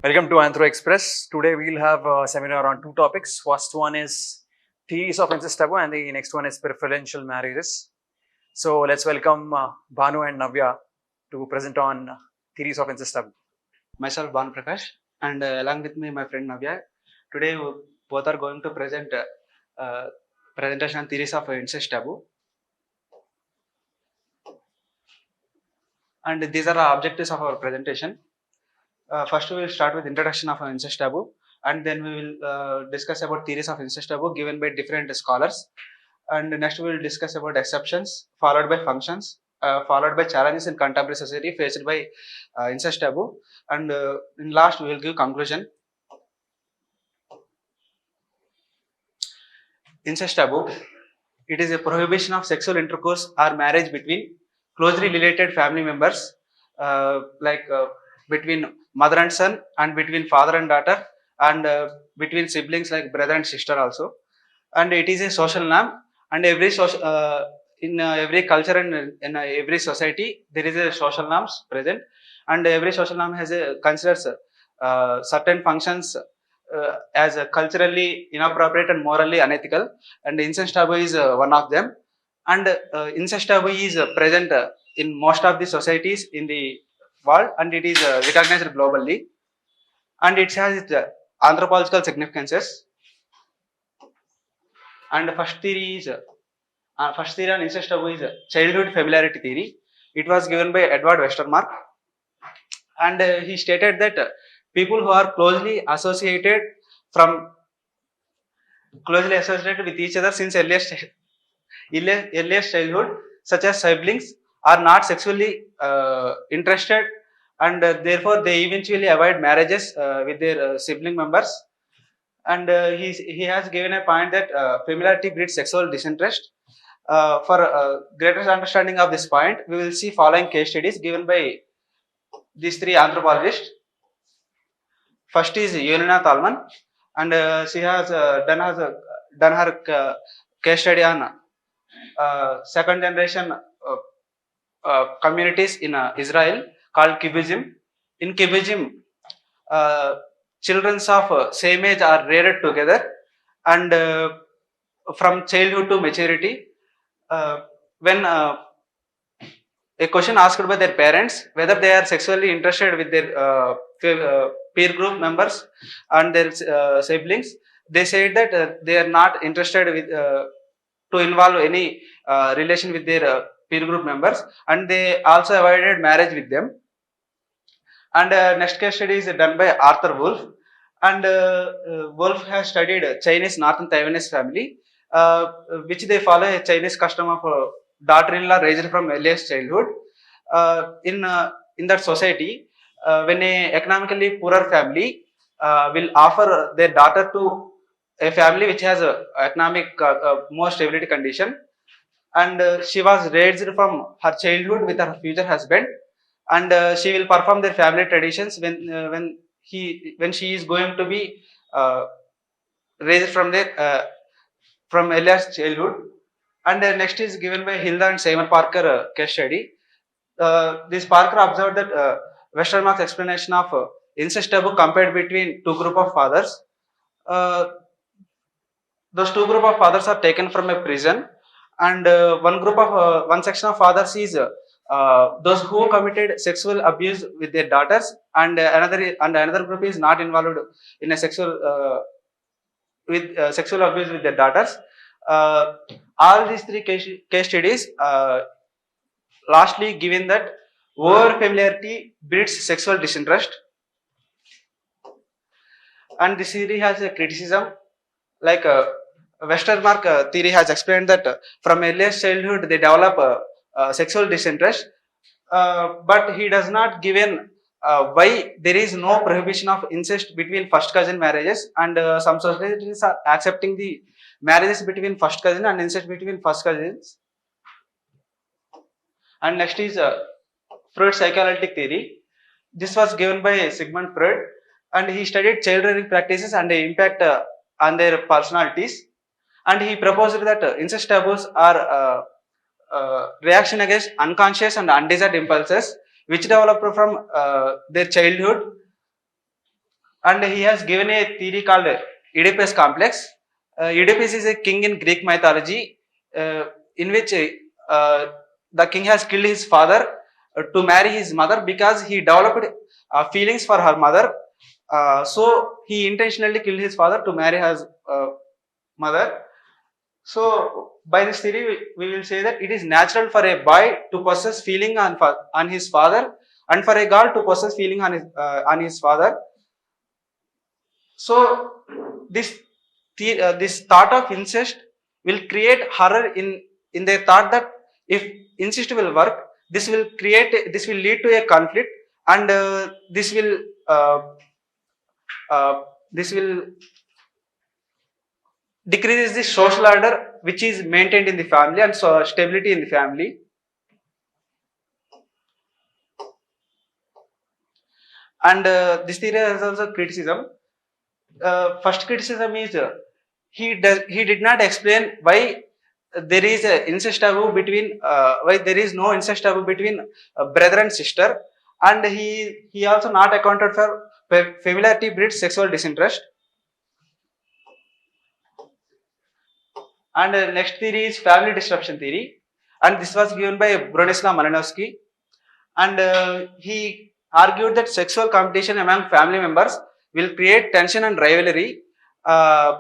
Welcome to Anthroexpress. Today we'll have a seminar on two topics. First one is theories of incest taboo and the next one is preferential marriages. So let's welcome Banu and Navya to present on theories of incest taboo. Myself, Banu Prakash, and along with me, my friend Navya. Today, we both are going to present presentation on theories of incest taboo. And these are the objectives of our presentation. First, we will start with introduction of incest taboo, and then we will discuss about theories of incest taboo given by different scholars. And next, we will discuss about exceptions, followed by functions, followed by challenges in contemporary society faced by incest taboo, and in last, we will give conclusion. Incest taboo. It is a prohibition of sexual intercourse or marriage between closely related family members, between mother and son, and between father and daughter, and between siblings like brother and sister also. And it is a social norm, and every social in every culture and in every society there is a social norms present, and every social norm has a considers certain functions as culturally inappropriate and morally unethical, and incest taboo is one of them. And incest taboo is present in most of the societies in the world, and it is recognized globally, and it has its anthropological significances. And first theory on incest taboo is childhood familiarity theory. It was given by Edward Westermark, and he stated that people who are closely associated with each other since earliest childhood, such as siblings, are not sexually interested, and therefore they eventually avoid marriages with their sibling members. And he has given a point that familiarity breeds sexual disinterest. For greater understanding of this point, we will see following case studies given by these three anthropologists. First is Yelena Thalman, and she has done her case study on second generation communities in Israel called kibbuzim. In kibbuzim, children of same age are reared together, and from childhood to maturity. When a question asked by their parents whether they are sexually interested with their peer group members and their siblings, they said that they are not interested with to involve any relation with their peer group members, and they also avoided marriage with them. And next case study is done by Arthur Wolf, and Wolf has studied Chinese Northern Taiwanese family, which they follow a Chinese custom of daughter-in-law raised from earliest childhood. In that society, when a economically poorer family will offer their daughter to a family which has a economic more stability condition, and she was raised from her childhood with her future husband, and she will perform their family traditions when she is going to be raised from their from earliest childhood. And next is given by Hilda and Simon Parker case study. This Parker observed that Westermark's explanation of incest taboo compared between two group of fathers. Those two group of fathers are taken from a prison, and one section of fathers is those who committed sexual abuse with their daughters, and another group is not involved in a sexual abuse with their daughters. All these three case studies lastly given that over familiarity breeds sexual disinterest, and this theory has a criticism. Like Westermark theory has explained that from earliest childhood they develop sexual disinterest, but he does not given why there is no prohibition of incest between first cousin marriages, and some societies are accepting the marriages between first cousin and incest between first cousins. And next is Freud's psychoanalytic theory. This was given by Sigmund Freud, and he studied child rearing practices and the impact on their personalities. And he proposed that incest taboos are reaction against unconscious and undesired impulses which develop from their childhood, and he has given a theory called Oedipus complex. Oedipus is a king in Greek mythology, in which the king has killed his father to marry his mother because he developed feelings for her mother. So he intentionally killed his father to marry his mother. So by this theory, we will say that it is natural for a boy to possess feeling on his father, and for a girl to possess feeling on his father. So this this thought of incest will create horror in their thought that if incest will work, this will lead to a conflict, and uh, this will decrease the social order which is maintained in the family, and so stability in the family. And this theory has also criticism. First criticism is he did not explain why there is a incest taboo between why there is no incest taboo between brother and sister, and he also not accounted for familiarity breeds sexual disinterest. And next theory is family disruption theory, and this was given by Bronislaw Malinowski, and he argued that sexual competition among family members will create tension and rivalry. Uh,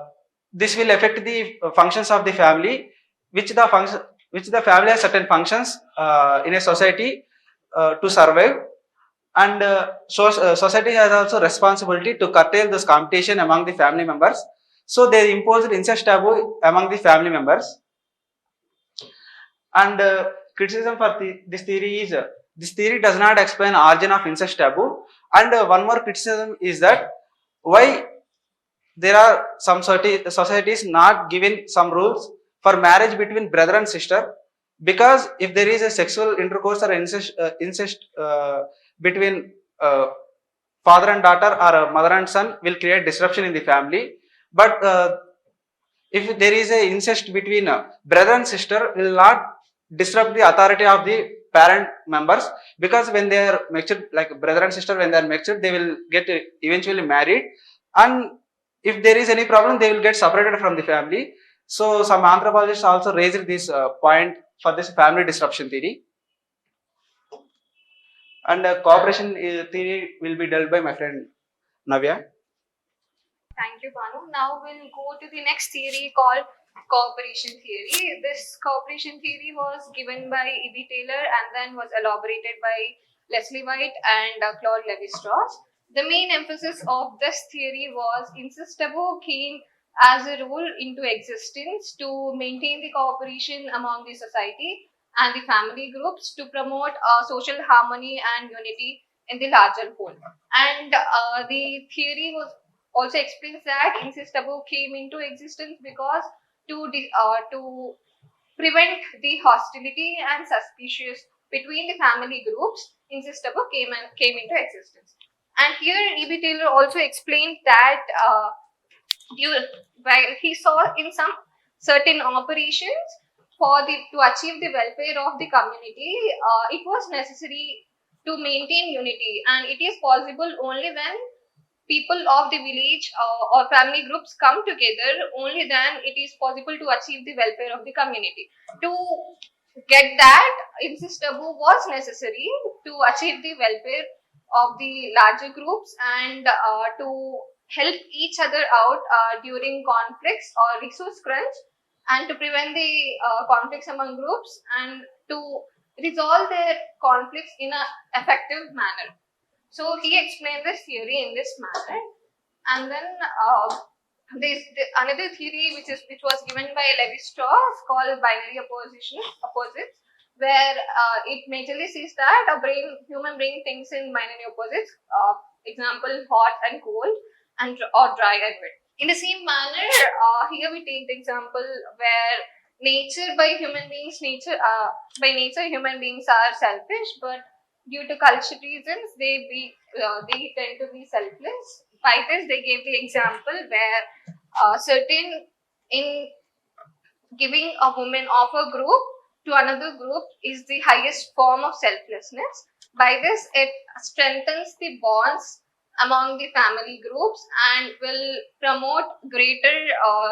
this will affect the functions of the family, which the function which the family has certain functions in a society to survive, and society has also responsibility to curtail this competition among the family members. So they imposed incest taboo among the family members. And criticism for this theory is this theory does not explain origin of incest taboo. And one more criticism is that why there are some societies not giving some rules for marriage between brother and sister, because if there is a sexual intercourse or incest between father and daughter, or mother and son, will create disruption in the family. But if there is a incest between brother and sister, will not disrupt the authority of the parent members, because when they are matured, like brother and sister, when they are matured, they will get eventually married, and if there is any problem, they will get separated from the family. So some anthropologists also raised this point for this family disruption theory. And cooperation theory will be dealt by my friend Navya. Thank you, Banu. Now we'll go to the next theory called cooperation theory. This cooperation theory was given by E.B. Taylor and then was elaborated by Leslie White and Claude Levi-Strauss. The main emphasis of this theory was incest taboo came as a rule into existence to maintain the cooperation among the society and the family groups to promote social harmony and unity in the larger whole. And the theory was also explains that incest taboo came into existence because to prevent the hostility and suspicious between the family groups, incest taboo came into existence. And here, E.B. Taylor also explained that while he saw in some certain operations to achieve the welfare of the community, it was necessary to maintain unity, and it is possible only when people of the village or family groups come together. Only then it is possible to achieve the welfare of the community. To get that, incest taboo was necessary to achieve the welfare of the larger groups and to help each other out during conflicts or resource crunch, and to prevent the conflicts among groups and to resolve their conflicts in an effective manner. So he explained this theory in this manner, and then another theory which was given by Levi-Strauss called binary opposites, where it majorly says that human brain thinks in binary opposites. Example, hot and cold, and or dry and wet. In the same manner, here we take the example where by nature human beings are selfish, but due to cultural reasons, they tend to be selfless. By this, they gave the example where certain in giving a woman of a group to another group is the highest form of selflessness. By this, it strengthens the bonds among the family groups and will promote greater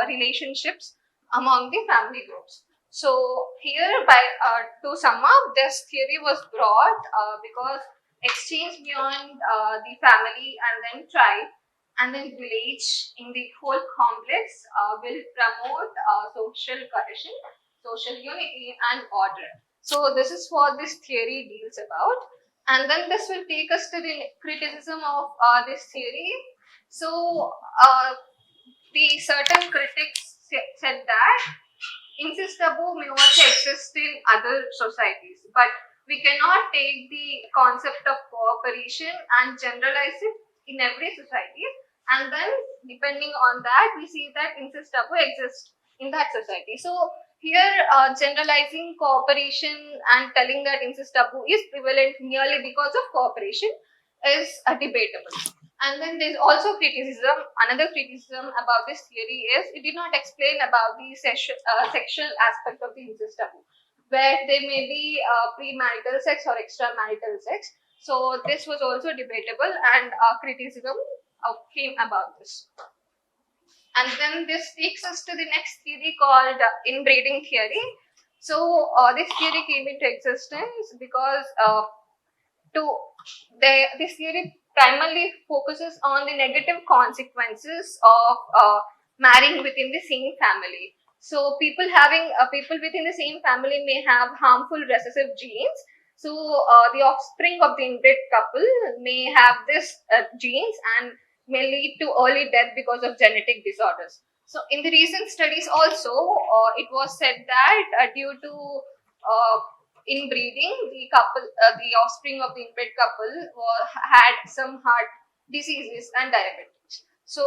relationships among the family groups. So here, by to sum up, this theory was brought because exchange beyond the family and then tribe and then village in the whole complex will promote social cohesion, social unity and order. So this is what this theory deals about. And then this will take us to the criticism of this theory. So the certain critics said that incest taboo may also exist in other societies, but we cannot take the concept of cooperation and generalize it in every society. And then, depending on that, we see that incest taboo exists in that society. So here, generalizing cooperation and telling that incest taboo is prevalent merely because of cooperation is debatable. And then there's also criticism. Another criticism about this theory is it did not explain about the sexual aspect of the incest taboo, where there may be premarital sex or extramarital sex. So this was also debatable, and criticism came about this. And then this takes us to the next theory called inbreeding theory. So this theory came into existence because this theory primarily focuses on the negative consequences of marrying within the same family. So people within the same family may have harmful recessive genes. So the offspring of the inbred couple may have this genes and may lead to early death because of genetic disorders. So in the recent studies also, it was said that due to inbreeding, the offspring of the inbred couple had some heart diseases and diabetes. So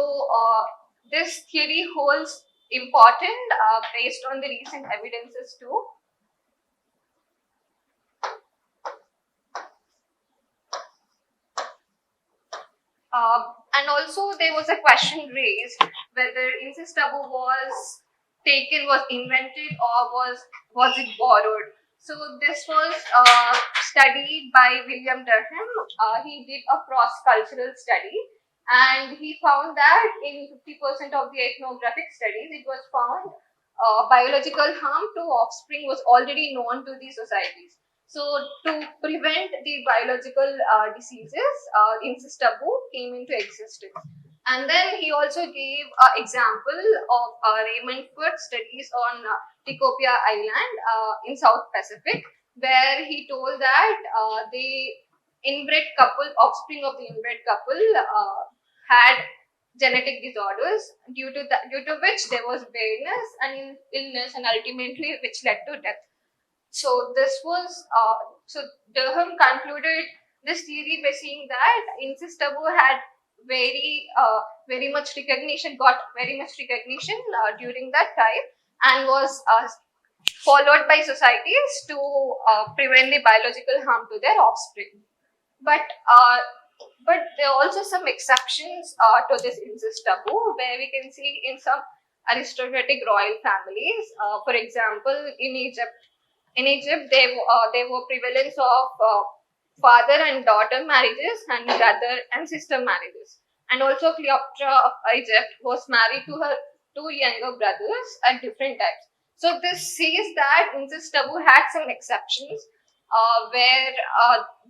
this theory holds important based on the recent evidences too. And also there was a question raised whether incest taboo was invented, or was it borrowed. So this was studied by William Durham. He did a cross-cultural study, and he found that in 50% of the ethnographic studies, it was found biological harm to offspring was already known to the societies. So to prevent the biological diseases, incest taboo came into existence. And then he also gave an example of Raymond Foote studies on Tikopia Island in South Pacific, where he told that the offspring of the inbred couple had genetic disorders due to which there was bareness and illness, and ultimately which led to death. So this was so Durham concluded this theory by saying that incest taboo had very much recognition, got very much recognition during that time, and was followed by societies to prevent the biological harm to their offspring. But there are also some exceptions to this incest taboo, where we can see in some aristocratic royal families. For example, in Egypt, there were prevalence of father and daughter marriages and brother and sister marriages. And also Cleopatra of Egypt was married to her two younger brothers at different times. So this says that incest taboo had some exceptions where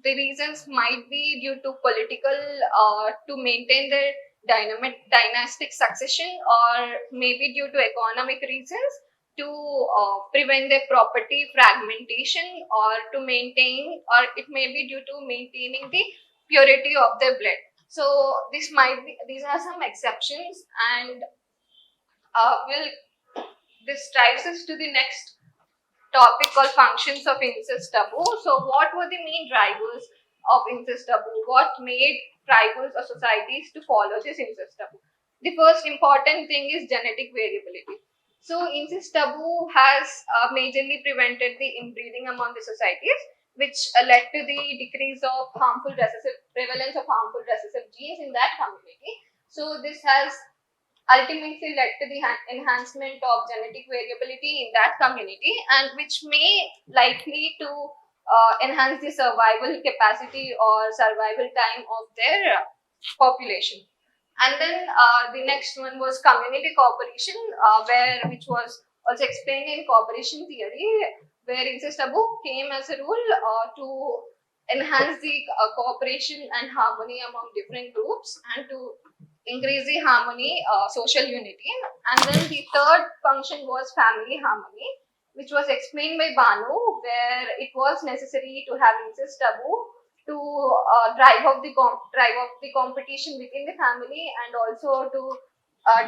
the reasons might be due to political, to maintain the dynastic succession, or maybe due to economic reasons, to prevent their property fragmentation, or to maintain, or it may be due to maintaining the purity of their blood. So these are some exceptions, and this drives us to the next topic called functions of incest taboo. So what were the main drivers of incest taboo? What made tribals or societies to follow this incest taboo? The first important thing is genetic variability. So incest taboo has majorly prevented the inbreeding among the societies, which led to the decrease of prevalence of harmful recessive genes in that community. So this has ultimately led to the enhancement of genetic variability in that community, and which may likely to enhance the survival capacity or survival time of their population. And then the next one was community cooperation, which was also explained in cooperation theory, where incest taboo came as a rule to enhance the cooperation and harmony among different groups and to increase the harmony, social unity. And then the third function was family harmony, which was explained by Banu, where it was necessary to have incest taboo to drive up the competition within the family and also to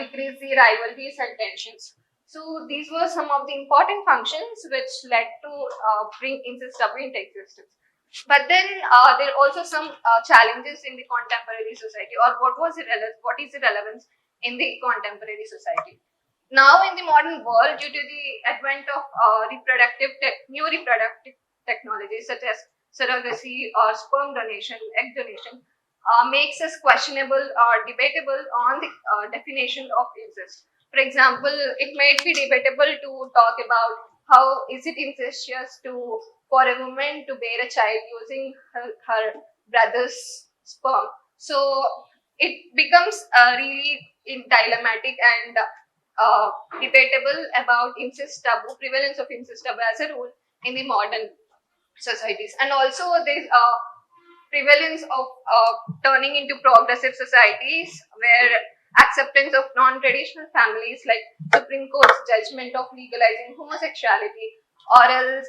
decrease the rivalries and tensions. So these were some of the important functions which led to bring incest taboo into existence. But then there are also some challenges in the contemporary society, or what is the relevance in the contemporary society. Now, in the modern world, due to the advent of new reproductive technologies such as surrogacy or sperm donation, egg donation, makes us questionable or debatable on the definition of incest. For example, it might be debatable to talk about how is it incestuous for a woman to bear a child using her brother's sperm. So it becomes really dilemmatic and debatable about incest taboo, prevalence of incest taboo as a rule in the modern societies, and also there's prevalence of turning into progressive societies where acceptance of non-traditional families, like Supreme Court's judgment of legalizing homosexuality, or else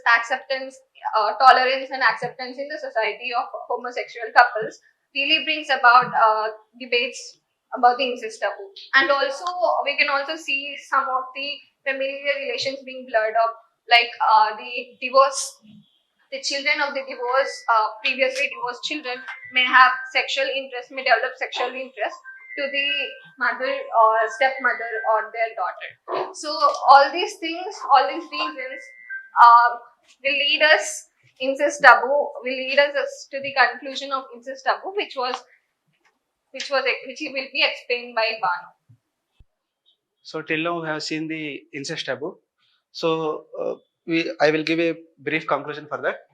tolerance and acceptance in the society of homosexual couples, really brings about debates about the incest taboo. And also, we can also see some of the familiar relations being blurred up, like the divorce. The children of the previously divorced children may have may develop sexual interest to the mother or stepmother or their daughter. So all these things, all these reasons will lead us will lead us to the conclusion of incest taboo, which will be explained by Banu. So till now we have seen the incest taboo. So I will give a brief conclusion for that.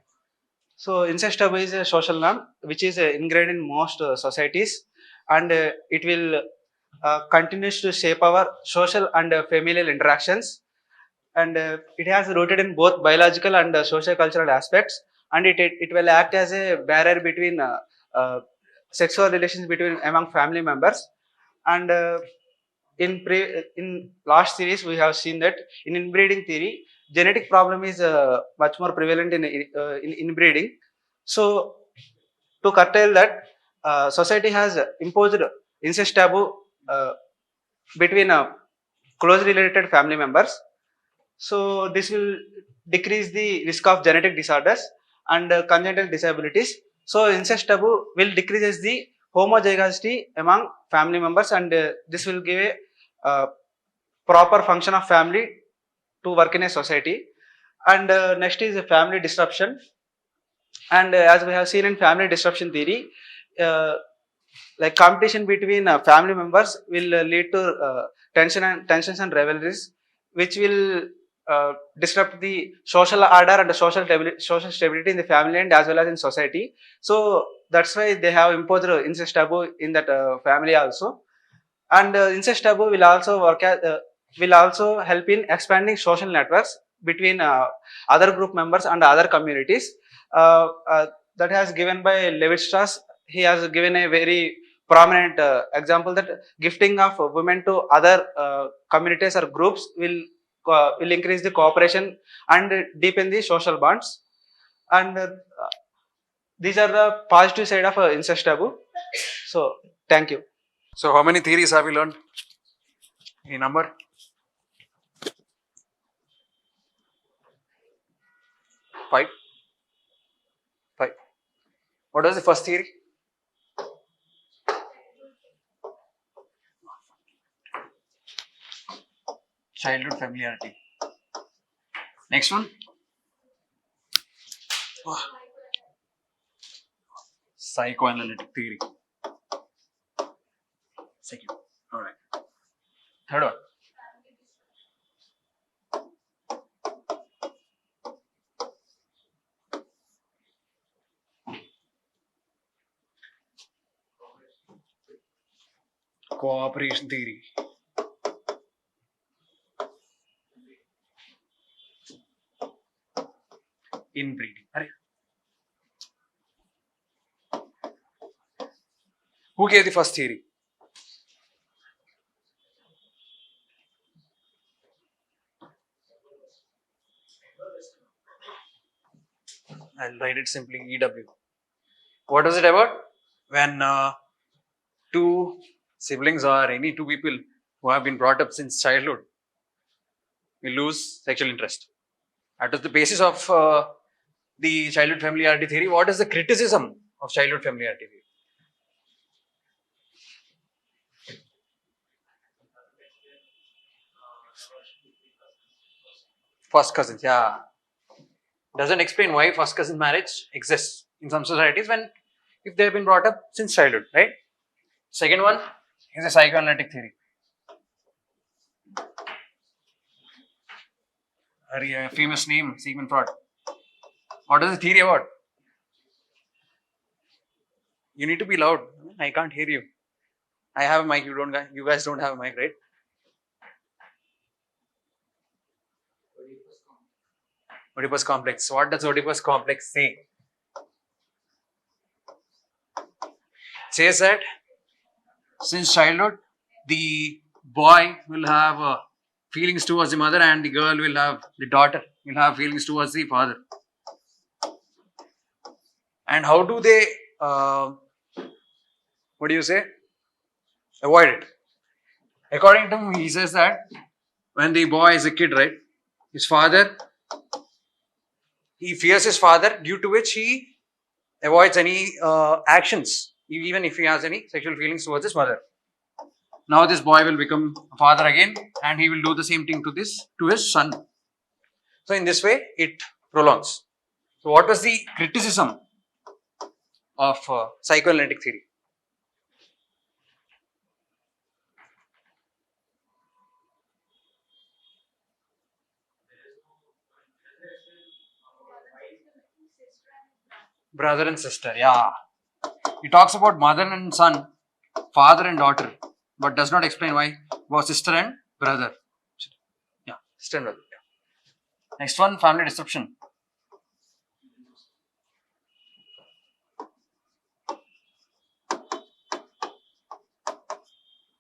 So incest taboo is a social norm which is ingrained in most societies, and it will continues to shape our social and familial interactions, and it has rooted in both biological and socio-cultural aspects, and it will act as a barrier between sexual relations between among family members. And in last series we have seen that in inbreeding theory, genetic problem is much more prevalent in inbreeding. So to curtail that, society has imposed incest taboo between closely related family members. So this will decrease the risk of genetic disorders and congenital disabilities. So incest taboo will decrease the homozygosity among family members, and this will give a proper function of family to work in a society. And next is a family disruption. And as we have seen in family disruption theory, uh, like competition between family members will lead to tensions and rivalries, which will disrupt the social order and the social stability in the family and as well as in society. So that's why they have imposed incest taboo in that family also. And incest taboo will also help in expanding social networks between other group members and other communities. That has given by Levi Strauss. He has given a very prominent example that gifting of women to other communities or groups will increase the cooperation and deepen the social bonds. And these are the positive side of incest taboo. So thank you. So how many theories have you learned? Any number? 5. 5. What was the first theory? Childhood familiarity. Next one. Psychoanalytic theory. Second. All right. Third one. cooperation theory. Inbreeding. Who gave the first theory? I'll write it simply EW. What was it about? When two siblings or any two people who have been brought up since childhood will lose sexual interest. That is the basis of the childhood familiarity theory. What is the criticism of childhood familiarity theory? First cousins, yeah. Doesn't explain why first cousin marriage exists in some societies when if they have been brought up since childhood, right? Second one is a psychoanalytic theory. A famous name, Sigmund Freud. What is the theory about? You need to be loud. I can't hear you. I have a mic. You guys don't have a mic, right? Oedipus complex. What does Oedipus complex say? It says that since childhood, the boy will have feelings towards the mother, and the daughter will have feelings towards the father. And how do they, what do you say? Avoid it. According to him, he says that when the boy is a kid, right, he fears his father, due to which he avoids any actions, even if he has any sexual feelings towards his mother. Now this boy will become a father again, and he will do the same thing to his son. So in this way, it prolongs. So what was the criticism of psychoanalytic theory? Brother and sister, yeah. He talks about mother and son, father and daughter, but does not explain why was sister and brother. Yeah, sister and brother. Yeah. Next one, family disruption.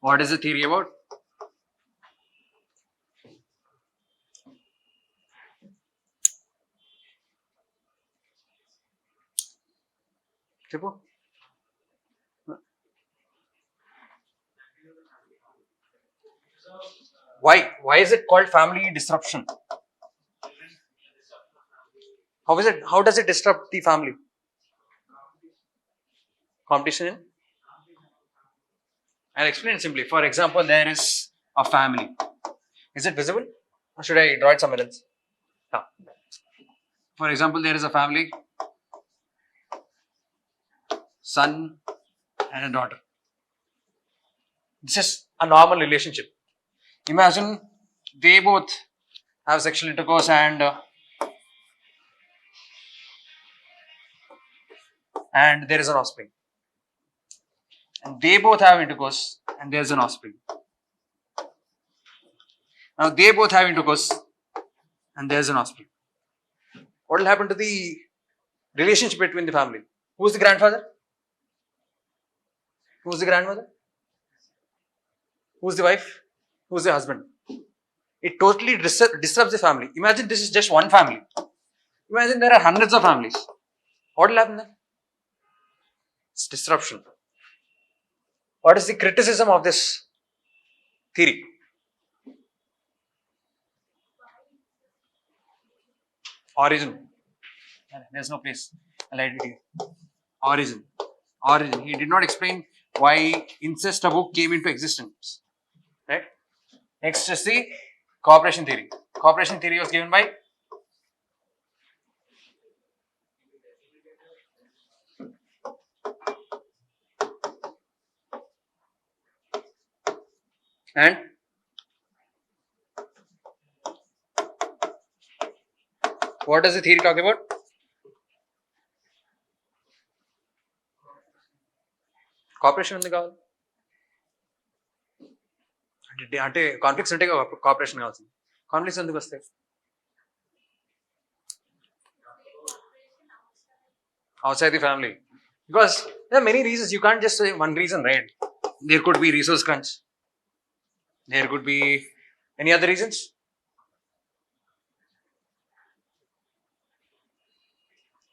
What is the theory about? Tipo? Why? Why is it called family disruption? How is it? How does it disrupt the family? Competition in? I'll explain it simply. For example, there is a family. Is it visible? Or should I draw it somewhere else? Yeah. For example, there is a family, son and a daughter. This is a normal relationship. Imagine they both have sexual intercourse and there is an offspring. And they both have intercourse and there is an offspring. Now they both have intercourse and there is an offspring. What will happen to the relationship between the family? Who is the grandfather? Who is the grandmother? Who is the wife? Who is the husband? It totally disrupts the family. Imagine this is just one family. Imagine there are hundreds of families. What will happen then? It's disruption. What is the criticism of this theory? Origin. There's no place. I'll write it here. Origin. Origin. He did not explain why incest taboo came into existence. Right? Next is the cooperation theory. Cooperation theory was given by and what does the theory talk about? Cooperation ఉంది కావాలి. అంటే conflicts ఉంటే cooperation కావాల్సింది. Conflicts ఎందుకు వస్తాయి? Outside the family, because there are many reasons. You can't just say one reason, right? There could be resource crunch. There could be any other reasons.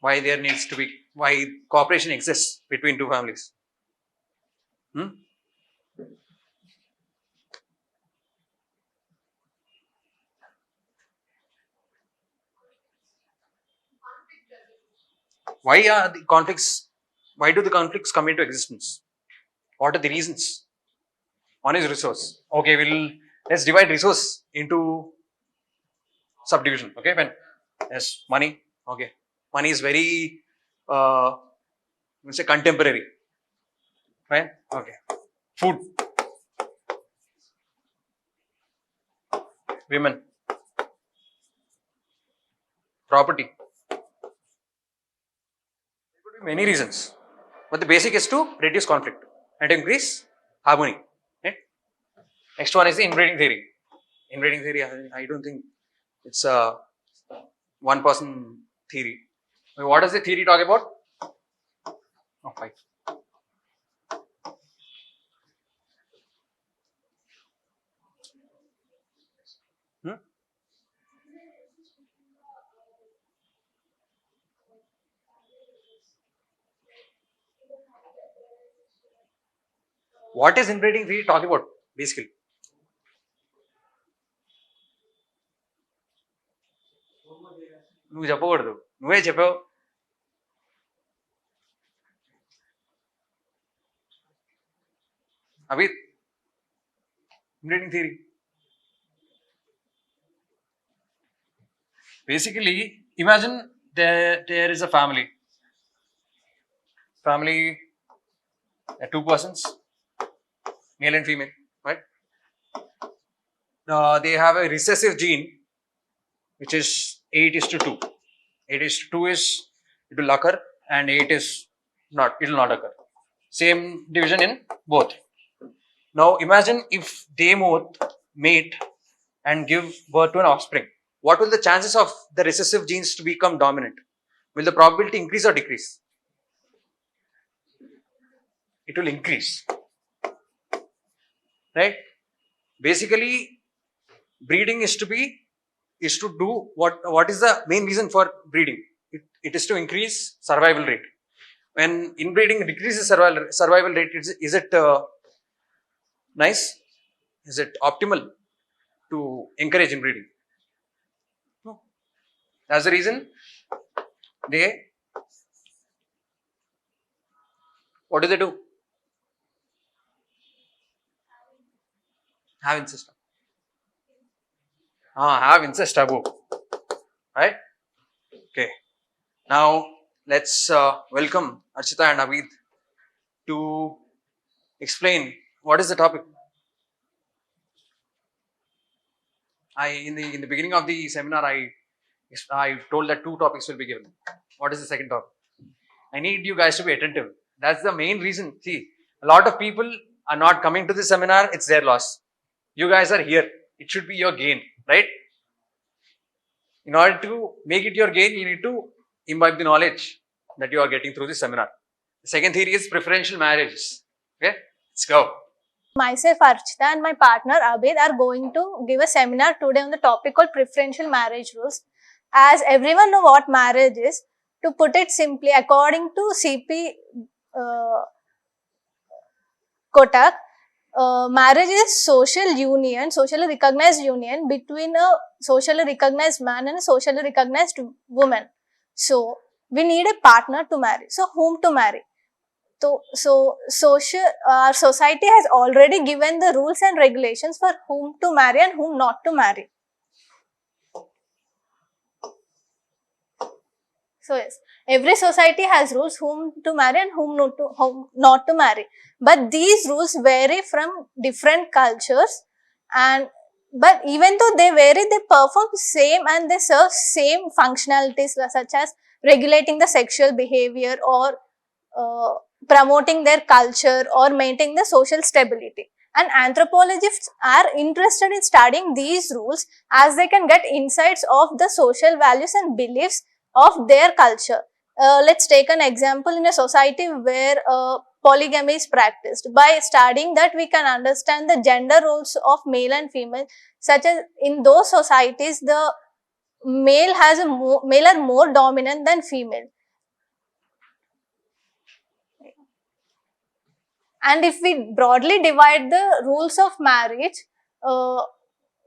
Why there needs to be, why cooperation exists between two families. Why are the conflicts? Why do the conflicts come into existence? What are the reasons? One is resource. Okay, let's divide resource into subdivision. Okay, when yes, money. Okay, money is very let's say contemporary, right? Okay, food, women, property. There could be many reasons, but the basic is to reduce conflict and increase harmony. Right? Next one is the inbreeding theory. Inbreeding theory, I don't think it's a one-person theory. What does the theory talk about? Oh, fine. What is inbreeding theory talking about basically? నువ్వు చెప్పకూడదు, నువ్వే చెప్పావు. అవి inbreeding theory basically, imagine there is a family, two persons, male and female, right? They have a recessive gene which is 8:2. 8:2 is, it will occur, and 8 is not, it will not occur. Same division in both. Now imagine if they both mate and give birth to an offspring. What will the chances of the recessive genes to become dominant? Will the probability increase or decrease? It will increase, right? Basically, breeding is to do what is the main reason for breeding? It is to increase survival rate. When inbreeding decreases survival rate, is it nice? Is it optimal to encourage inbreeding? No. That's the reason what do they do? Have incest. Have incest taboo, right? Okay. Now let's welcome Archita and Abid to explain what is the topic. In the beginning of the seminar, I told that 2 topics will be given. What is the second topic? I need you guys to be attentive. That's the main reason. See, a lot of people are not coming to this seminar. It's their loss. You guys are here. It should be your gain, right? In order to make it your gain, you need to imbibe the knowledge that you are getting through this seminar. The second theory is preferential marriages. Okay, let's go. Myself, Archita, and my partner Abid are going to give a seminar today on the topic called Preferential Marriage Rules. As everyone know what marriage is, to put it simply, according to CP Kotak, marriage is socially recognized union between a socially recognized man and a socially recognized woman. So we need a partner to marry. So whom to marry? Our society has already given the rules and regulations for whom to marry and whom not to marry. So yes, every society has rules whom to marry and whom not to marry. But these rules vary from different cultures, but even though they vary, they perform same and they serve same functionalities, such as regulating the sexual behavior or promoting their culture or maintaining the social stability. And anthropologists are interested in studying these rules as they can get insights of the social values and beliefs of their culture. Let's take an example in a society where polygamy is practiced. By studying that, we can understand the gender roles of male and female, such as in those societies the male are more dominant than female. And if we broadly divide the rules of marriage,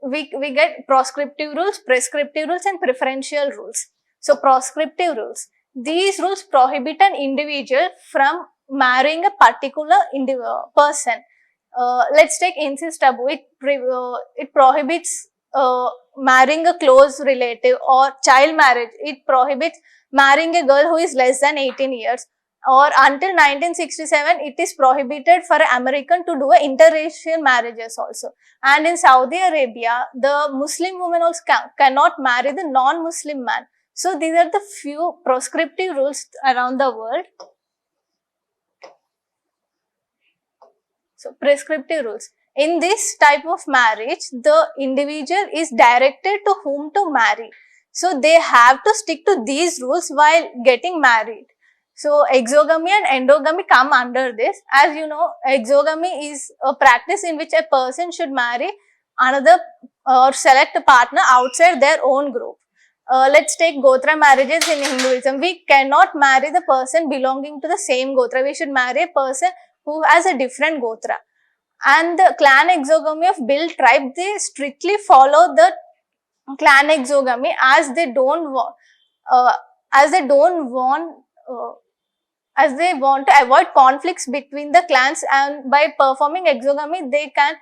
we get proscriptive rules, prescriptive rules, and preferential rules. So proscriptive rules, these rules prohibit an individual from marrying a particular person. Let's take incest taboo. It prohibits marrying a close relative, or child marriage. It prohibits marrying a girl who is less than 18 years. Or until 1967, it is prohibited for an American to do interracial marriages also. And in Saudi Arabia, the Muslim woman also cannot marry the non-Muslim man. So these are the few proscriptive rules around the world. So prescriptive rules. In this type of marriage, the individual is directed to whom to marry. So they have to stick to these rules while getting married. So exogamy and endogamy come under this. As you know, exogamy is a practice in which a person should marry another or select a partner outside their own group. Let's take Gotra marriages in Hinduism. We cannot marry the person belonging to the same Gotra. We should marry a person who has a different Gotra. And the clan exogamy of Bill tribe, they strictly follow the clan exogamy as they don't want, as they want to avoid conflicts between the clans, and by performing exogamy they can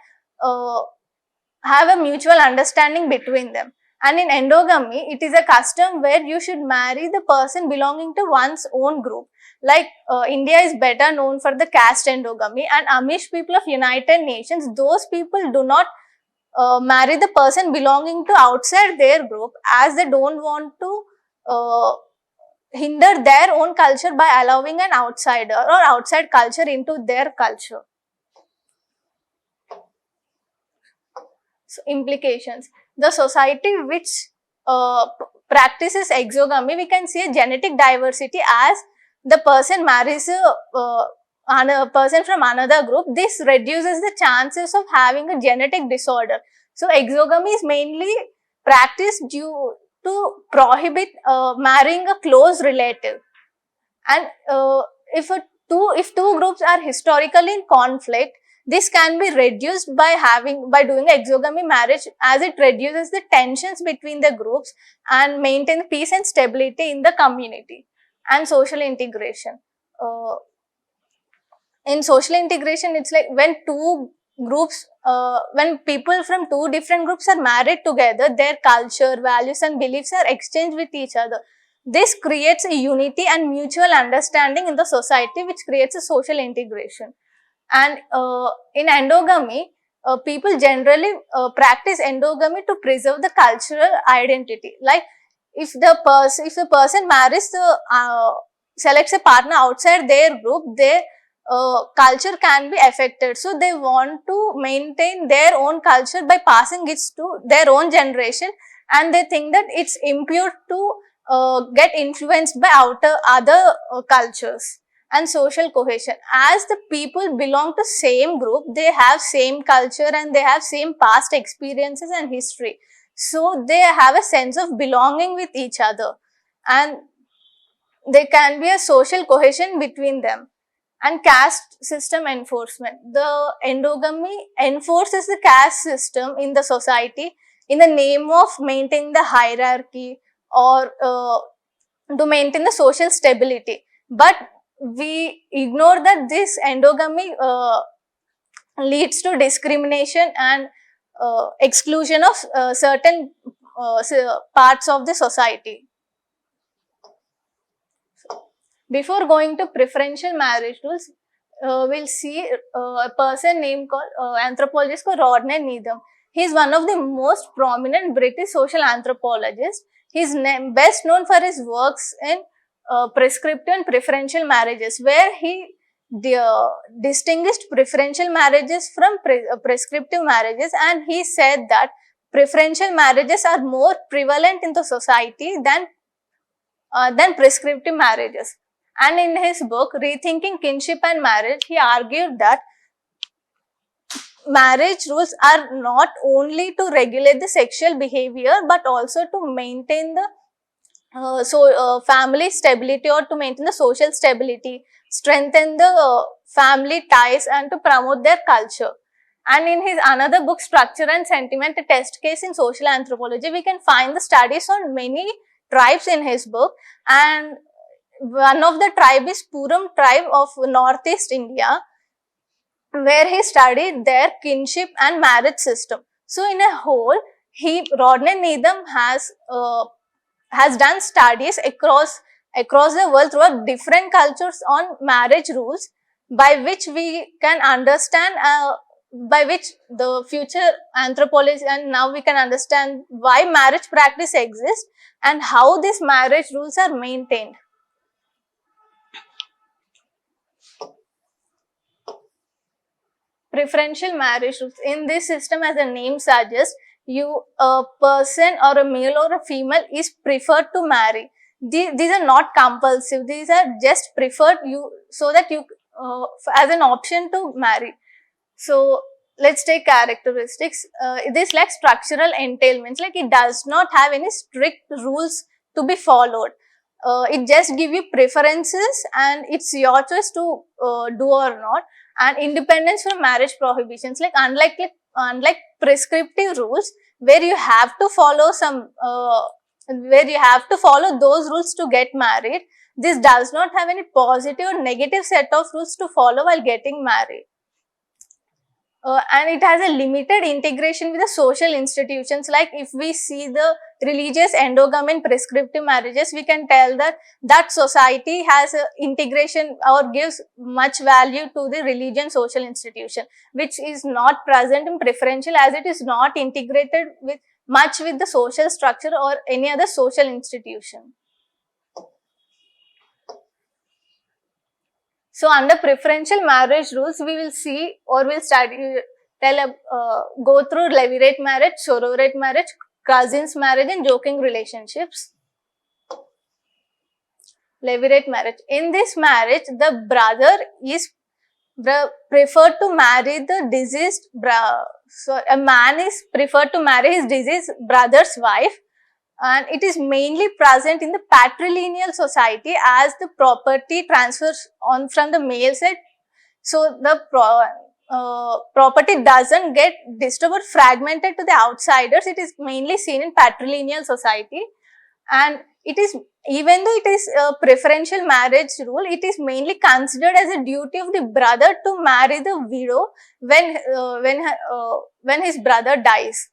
have a mutual understanding between them. And in endogamy, it is a custom where you should marry the person belonging to one's own group. Like India is better known for the caste endogamy, and Amish people of United Nations, those people do not marry the person belonging to outside their group, as they don't want to hinder their own culture by allowing an outsider or outside culture into their culture. So implications. The society which practices exogamy, we can see a genetic diversity as the person marries a person from another group. This reduces the chances of having a genetic disorder. So exogamy is mainly practiced due to prohibit marrying a close relative. And if two groups are historically in conflict, this can be reduced by doing exogamy marriage, as it reduces the tensions between the groups and maintain peace and stability in the community. And social integration. In social integration, it's like when two groups, when people from two different groups are married together, their culture, values and beliefs are exchanged with each other. This creates a unity and mutual understanding in the society, which creates a social integration. And in endogamy, people generally practice endogamy to preserve the cultural identity. Like if the person marries selects a partner outside their group, their culture can be affected. So they want to maintain their own culture by passing it to their own generation, and they think that it's impure to get influenced by other cultures. And social cohesion. As the people belong to same group, they have same culture and they have same past experiences and history. So they have a sense of belonging with each other, and there can be a social cohesion between them. And caste system enforcement. The endogamy enforces the caste system in the society in the name of maintaining the hierarchy or to maintain the social stability. But we ignore that this endogamy leads to discrimination and exclusion of certain parts of the society. Before going to preferential marriage rules, we'll see a person named called anthropologist called Rodney Needham. He is one of the most prominent British social anthropologists. He is best known for his works in prescriptive and preferential marriages, where he distinguished preferential marriages from prescriptive marriages, and he said that preferential marriages are more prevalent in the society than prescriptive marriages. And in his book Rethinking Kinship and Marriage, he argued that marriage rules are not only to regulate the sexual behavior but also to maintain the family stability, or to maintain the social stability, strengthen the family ties, and to promote their culture. And in his another book, Structure and Sentiment, a test case in social anthropology, we can find the studies on many tribes in his book, and one of the tribe is Puram tribe of northeast India, where he studied their kinship and marriage system. So in a whole, Rodney Needham has done studies across the world throughout different cultures on marriage rules, by which we can understand, by which the future anthropology, and now we can understand why marriage practice exists and how these marriage rules are maintained. Preferential marriage rules. In this system, as the name suggests, a person or a male or a female is preferred to marry. These are not compulsive. These are just preferred so that you as an option to marry. So let's take characteristics. This like structural entailments, like it does not have any strict rules to be followed. It just give you preferences, and it's your choice to do or not. And independence from marriage prohibitions, like unlike prescriptive rules where you have to follow those rules to get married, this does not have any positive or negative set of rules to follow while getting married. And it has a limited integration with the social institutions. Like if we see the religious endogamy and prescriptive marriages, we can tell that society has a integration or gives much value to the religion social institution, which is not present in preferential, as it is not integrated with the social structure or any other social institution. So under preferential marriage rules, we will see, or we'll go through levirate marriage, sororate marriage, cousins marriage, and joking relationships. Levirate marriage. In this marriage, the brother is preferred to marry the deceased so a man is preferred to marry his deceased brother's wife, and it is mainly present in the patrilineal society as the property transfers on from the male side. So the property doesn't get disturbed or fragmented to the outsiders. It is mainly seen in patrilineal society, and it is, even though it is a preferential marriage rule, it is mainly considered as a duty of the brother to marry the widow when his brother dies.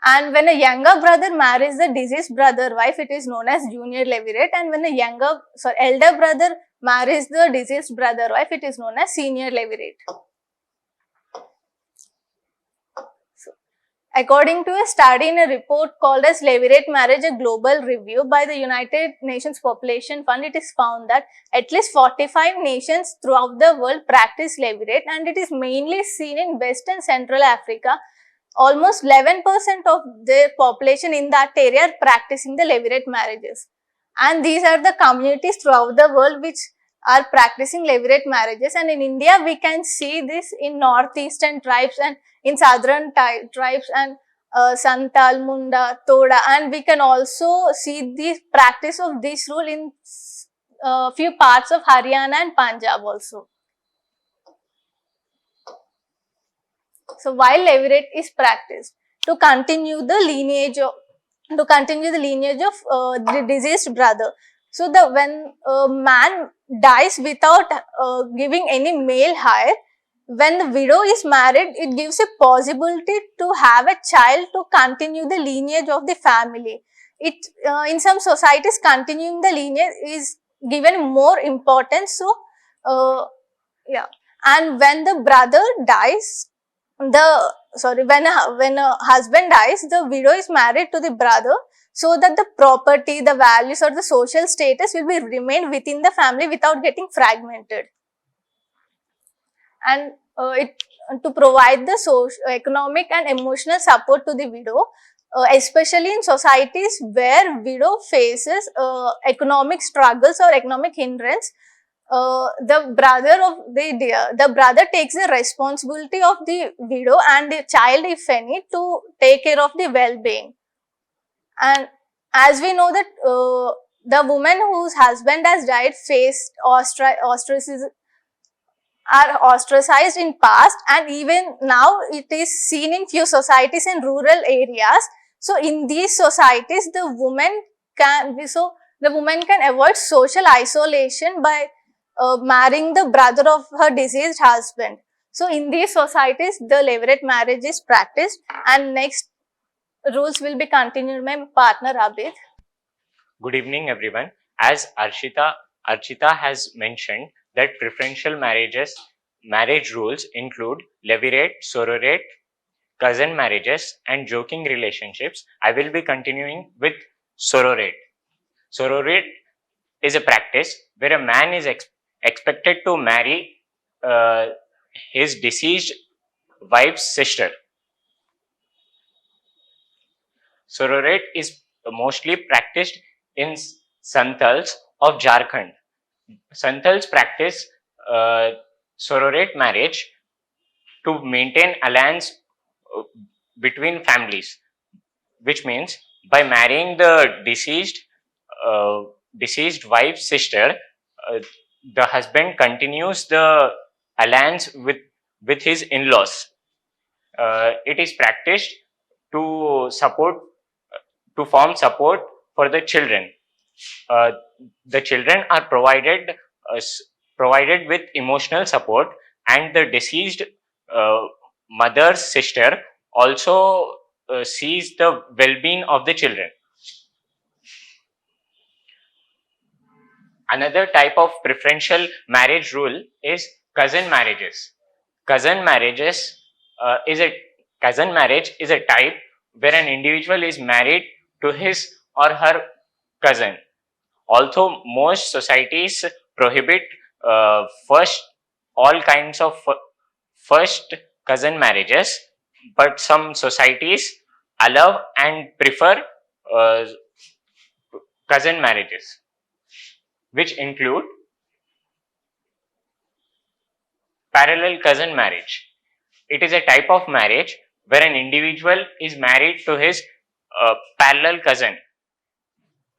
And when a younger brother marries the deceased brother wife, it is known as junior levirate. And when a elder brother marries the deceased brother wife, it is known as senior levirate. So, according to a study in a report called as Levirate Marriage, a Global Review by the United Nations Population Fund, it is found that at least 45 nations throughout the world practice levirate, and it is mainly seen in West and Central Africa. Almost 11% of their population in that area are practicing the levirate marriages. And these are the communities throughout the world which are practicing levirate marriages. And in India, we can see this in northeastern tribes and in southern tribes and Santal, Munda, Toda. And we can also see the practice of this rule in few parts of Haryana and Punjab also. So while levirate is practiced to continue the lineage of the deceased brother. So when a man dies without giving any male heir, when the widow is married, it gives a possibility to have a child to continue the lineage of the family. It in some societies, continuing the lineage is given more importance. So and when the brother dies, when a husband dies, the widow is married to the brother, so that the property, the values, or the social status will be remain within the family without getting fragmented. and it to provide the economic and emotional support to the widow, especially in societies where widow faces economic struggles or economic hindrance. The brother takes the responsibility of the widow and the child, if any, to take care of the well-being. And as we know that the woman whose husband has died faced ostracism, are ostracized in past, and even now it is seen in few societies in rural areas. So in these societies the woman can avoid social isolation by marrying the brother of her deceased husband. So in these societies the levirate marriage is practiced. And next rules will be continued by my partner Abid. Good evening, everyone. As Archita has mentioned that preferential marriage rules include levirate, sororate, cousin marriages, and joking relationships. I will be continuing with sororate. Sororate is a practice where a man is expected to marry his deceased wife's sister. Sororate is mostly practiced in Santals of Jharkhand. Santals practice sororate marriage to maintain alliance between families, which means by marrying the deceased wife's sister, the husband continues the alliance with his in-laws. It is practiced to form support for the children. The children are provided with emotional support, and the deceased mother's sister also sees the well-being of the children. Another type of preferential marriage rule is cousin marriages. Cousin marriage is a type where an individual is married to his or her cousin. Although most societies prohibit all kinds of first cousin marriages, but some societies allow and prefer cousin marriages, which include parallel cousin marriage. It is a type of marriage where an individual is married to his parallel cousin.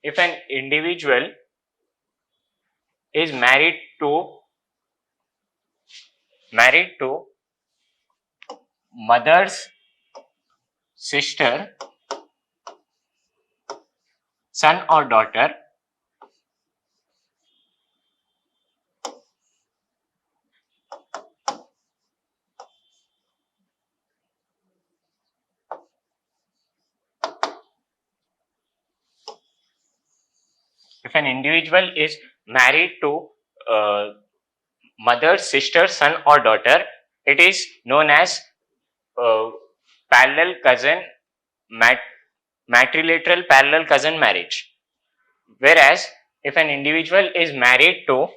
If an individual is married to mother's sister, son or daughter, if an individual is married to mother's sister, son or daughter, it is known as parallel cousin matrilateral parallel cousin marriage. Whereas if an individual is married to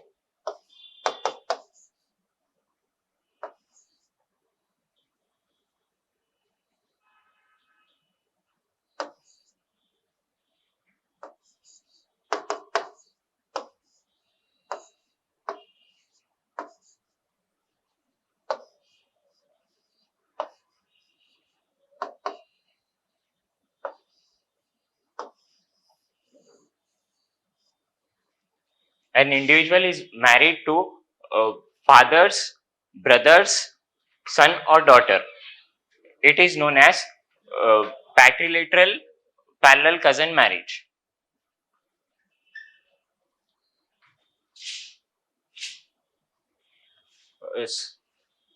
father's brother's son or daughter, it is known as patrilateral parallel cousin marriage.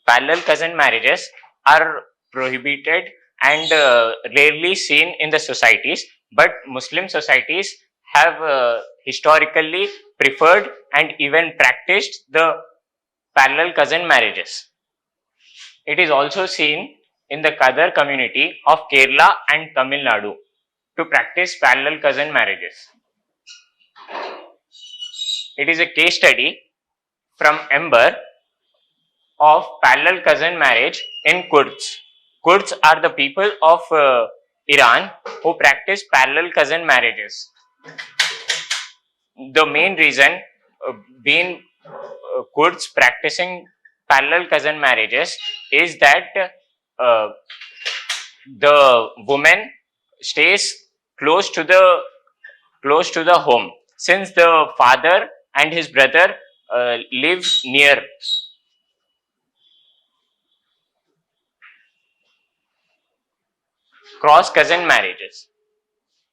Parallel cousin marriages are prohibited and rarely seen in the societies, but Muslim societies have historically preferred and even practiced the parallel cousin marriages. It is also seen in the Kadar community of Kerala and Tamil Nadu to practice parallel cousin marriages. It is a case study from Ember of parallel cousin marriage in Kurds. Kurds are the people of Iran who practice parallel cousin marriages. The main reason being Kurds practicing parallel cousin marriages is that uh, the woman stays close to the home, since the father and his brother live near. Cross cousin marriages.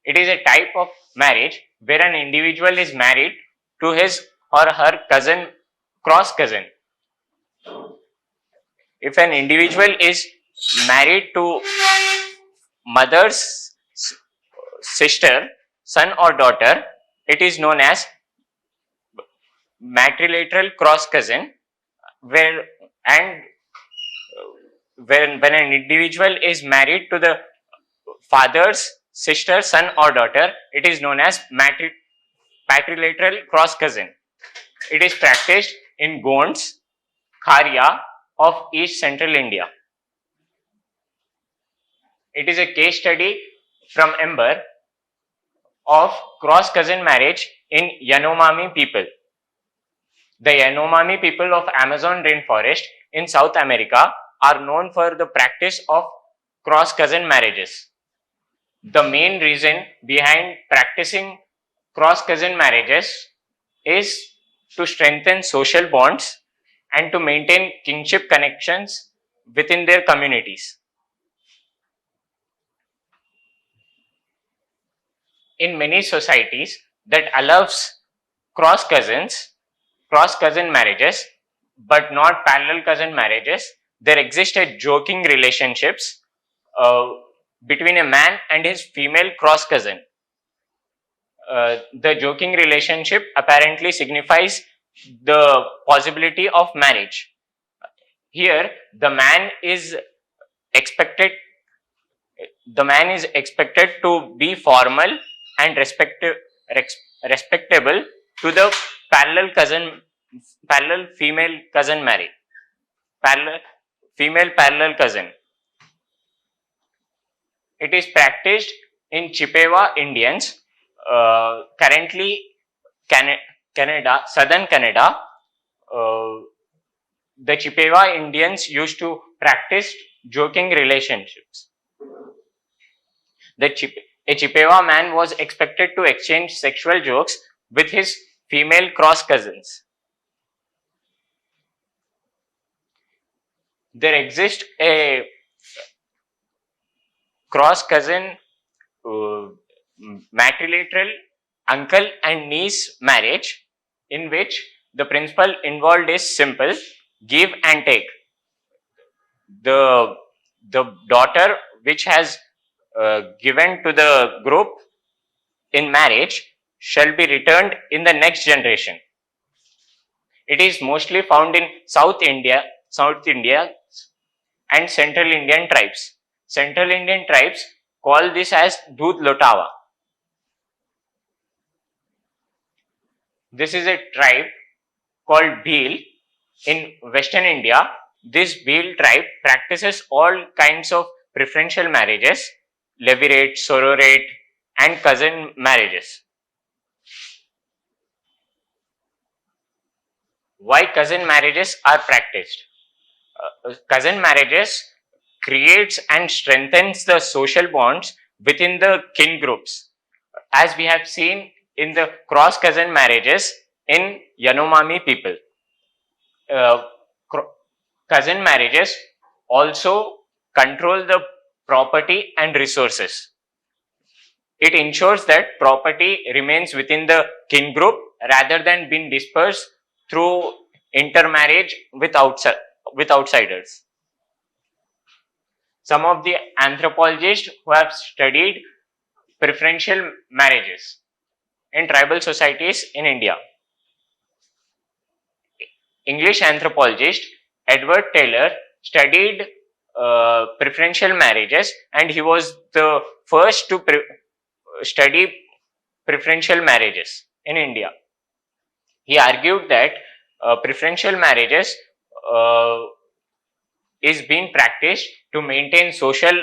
It is a type of marriage where an individual is married to his or her cousin, cross cousin. If an individual is married to mother's sister, son or daughter, it is known as matrilateral cross cousin, where and when an individual is married to the father's sister, son or daughter, it is known as patrilateral cross cousin. It is practiced in Gonds, Kharia of East Central India. It is a case study from Ember of cross cousin marriage in Yanomami people. The Yanomami people of Amazon rainforest in South America are known for the practice of cross cousin marriages. The main reason behind practicing cross cousin marriages is to strengthen social bonds and to maintain kinship connections within their communities. In many societies that allows cross cousin marriages, but not parallel cousin marriages, there existed joking relationships between a man and his female cross cousin. The joking relationship apparently signifies the possibility of marriage. Here, the man is expected to be formal and respectable to the parallel female cousin marriage, parallel cousin. It is practiced in Chippewa Indians, currently Canada, southern Canada. The Chippewa Indians used to practice joking relationships. A Chippewa man was expected to exchange sexual jokes with his female cross cousins. There exists a cross cousin matrilateral uncle and niece marriage, in which the principle involved is simple: give and take. The daughter which has given to the group in marriage shall be returned in the next generation. It is mostly found in South India and Central Indian tribes. Central Indian tribes call this as Doodh Lotawa. This is a tribe called Bhil in Western India. This Bhil tribe practices all kinds of preferential marriages, levirate, sororate, and cousin marriages. Why cousin marriages are practiced? Cousin marriages creates and strengthens the social bonds within the kin groups, as we have seen in the cross cousin marriages in Yanomami people. Cousin marriages also control the property and resources. It ensures that property remains within the kin group rather than being dispersed through intermarriage with outsiders. Some of the anthropologists who have studied preferential marriages in tribal societies in India. English anthropologist Edward Taylor studied preferential marriages, and he was the first to study preferential marriages in India. He argued that preferential marriages is being practiced to maintain social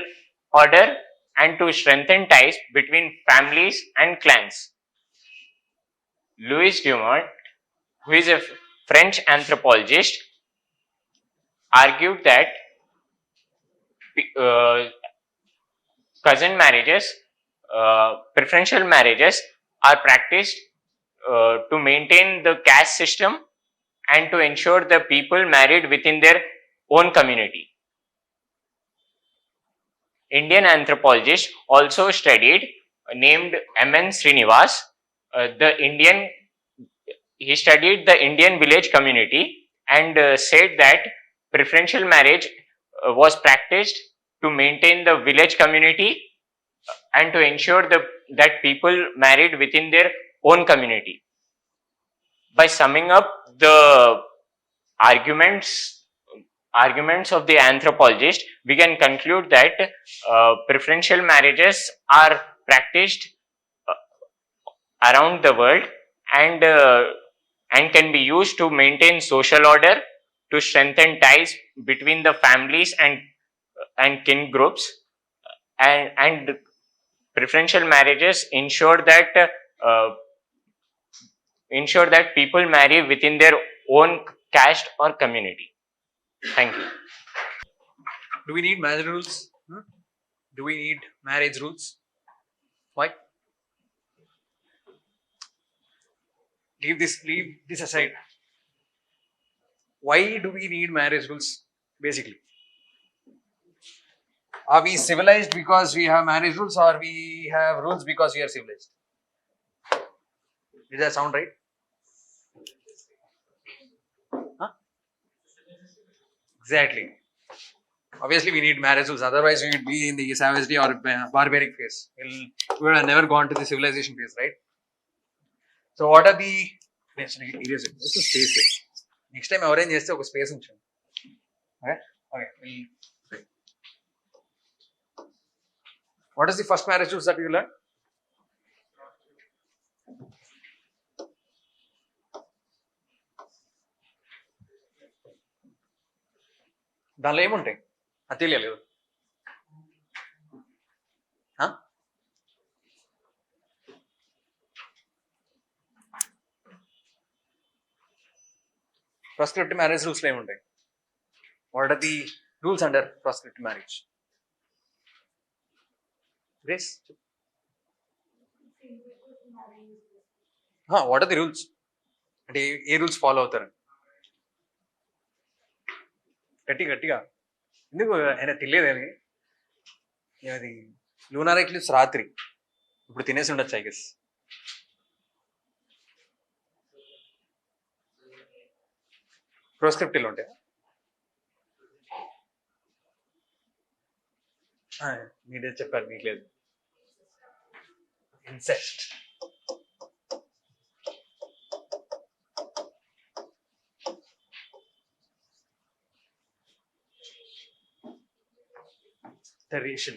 order and to strengthen ties between families and clans. Louis Dumont, who is a French anthropologist, argued that uh, cousin marriages, preferential marriages are practiced to maintain the caste system and to ensure the people married within their own community. Indian anthropologist also studied named M.N. Srinivas. The Indian he studied the Indian village community and said that preferential marriage was practiced to maintain the village community and to ensure that people married within their own community. By summing up the arguments arguments of the anthropologist, we can conclude that preferential marriages are practiced uh, around the world and and can be used to maintain social order, to strengthen ties between the families and kin groups, and preferential marriages uh, ensure that people marry within their own caste or community. Thank you. Do we need marriage rules? Do we need marriage rules? Why? Leave this aside. Why do we need marriage rules? Basically, are we civilized because we have marriage rules, or we have rules because we are civilized? Did that sound right? Huh? Exactly. Obviously, we need marriage rules. Otherwise, we would be in the savagery or barbaric phase. We would have never gone to the civilization phase, right? So, what are the? Let's erase it. Let's just space it. Next time, orange is a space. Okay. Okay. What is the first marriage rules that we learned? దానిలో ఏముంటాయి అది తెలియలేదు proscriptive marriage rules లో ఏముంటాయి? What are the rules under proscriptive marriage? Grace? What are the rules? అంటే ఏ rules follow అవుతారు? గట్టిగా ఎందుకు ఆయన తెలియదు అని అది లూనార్ ఎక్లిప్స్ రాత్రి ఇప్పుడు తినేసి ఉండొచ్చు ఐ గెస్. ప్రోస్క్రిప్టివ్లు ఉంటాయా? మీరే చెప్పారు, మీకు లేదు. Incest, the racial,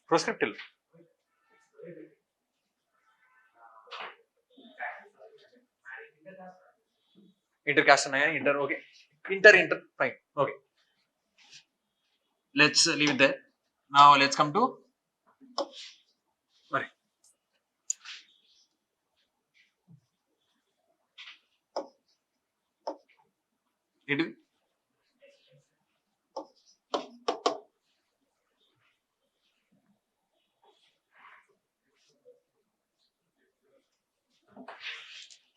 proscriptive, inter caste ఉన్నాయా? Inter okay, inter fine, okay, let's leave it there. Now let's come to మరి ఏంటిది?